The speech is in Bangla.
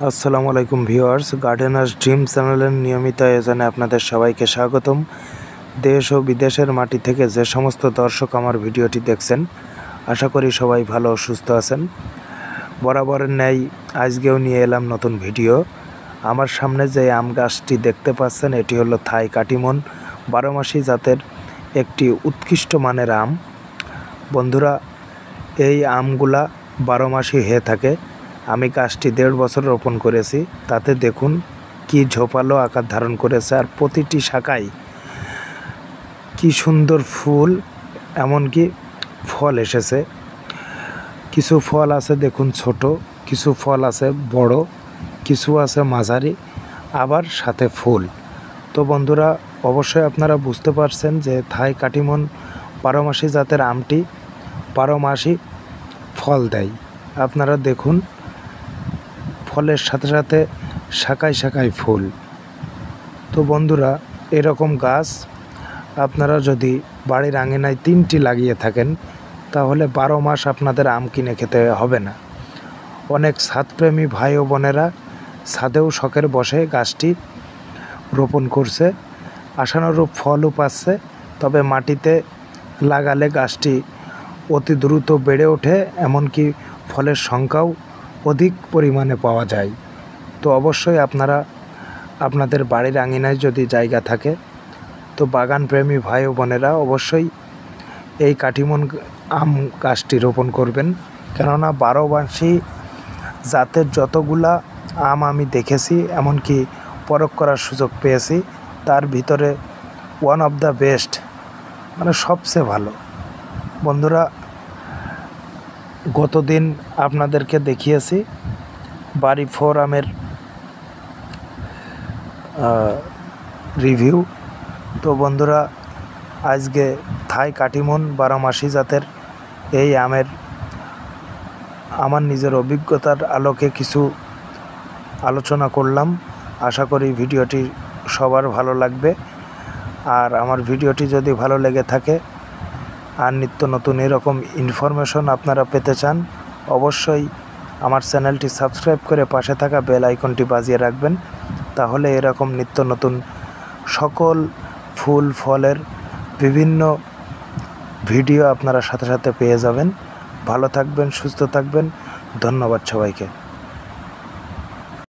আসসালামু আলাইকুম ভিউয়ার্স, গার্ডেনার্স ড্রিম চ্যানেলের নিয়মিত আয়োজনে আপনাদের সবাইকে স্বাগতম। দেশ ও বিদেশের মাটি থেকে যে সমস্ত দর্শক আমার ভিডিওটি দেখছেন, আশা করি সবাই ভালো ও সুস্থ আছেন। বরাবরের ন্যায় আজকেও নিয়ে এলাম নতুন ভিডিও। আমার সামনে যে আম গাছটি দেখতে পাচ্ছেন, এটি হলো থাই কাটিমন 12 মাসি জাতের একটি উৎকৃষ্ট মানের আম। বন্ধুরা, এই আমগুলা 12 মাসই হয়ে থাকে। আমি গাছটি 1.5 বছর রোপণ করেছি, তাতে দেখুন কি ঝোপালো আকার ধারণ করেছে, আর প্রতিটি শাখায় কি সুন্দর ফুল, এমনকি ফল এসেছে। কিছু ফল আছে দেখুন ছোট, কিছু ফল আছে বড়, কিছু আছে মাঝারি, আবার সাথে ফুল। তো বন্ধুরা, অবশ্যই আপনারা বুঝতে পারছেন যে থাই কাটিমন 12 মাসি জাতের আমটি 12 মাসই ফল দেয়। আপনারা দেখুন, ফলের সাথে সাথে শাখায় শাখায় ফুল। তো বন্ধুরা, এরকম গাছ আপনারা যদি বাড়ির আঙিনায় 3টি লাগিয়ে থাকেন, তাহলে 12 মাস আপনাদের আম কিনে খেতে হবে না। অনেক ছাদপ্রেমী ভাই ও বোনেরা ছাদেও শখের বসে গাছটি রোপণ করছে, আশানুরূপ ফলও পাচ্ছে। তবে মাটিতে লাগালে গাছটি অতি দ্রুত বেড়ে ওঠে, এমনকি ফলের সংখ্যাও অধিক পরিমাণে পাওয়া যায়। তো অবশ্যই আপনারা আপনাদের বাড়ির আঙিনায় যদি জায়গা থাকে, তো বাগানপ্রেমী ভাই ও বোনেরা অবশ্যই এই কাটিমন আম গাছটি রোপণ করবেন। কেননা 12 মাসি জাতের যতগুলা আম আমি দেখেছি, এমনকি পরখ করার সুযোগ পেয়েছি, তার ভিতরে ওয়ান অফ দ্য বেস্ট, মানে সবচেয়ে ভালো। বন্ধুরা, গতদিন আপনাদেরকে দেখিয়েছি বাড়ি 4 আমের রিভিউ। তো বন্ধুরা, আজকে থাই কাটিমন 12 মাসি জাতের এই আমের আমার নিজের অভিজ্ঞতার আলোকে কিছু আলোচনা করলাম। আশা করি ভিডিওটি সবার ভালো লাগবে। আর আমার ভিডিওটি যদি ভালো লেগে থাকে আর নিত্য নতুন এরকম ইনফরমেশন আপনারা পেতে চান, অবশ্যই আমার চ্যানেলটি সাবস্ক্রাইব করে পাশে থাকা বেল আইকনটি বাজিয়ে রাখবেন। তাহলে এরকম নিত্য নতুন সকল ফুল ফলের বিভিন্ন ভিডিও আপনারা সাথে সাথে পেয়ে যাবেন। ভালো থাকবেন, সুস্থ থাকবেন। ধন্যবাদ সবাইকে।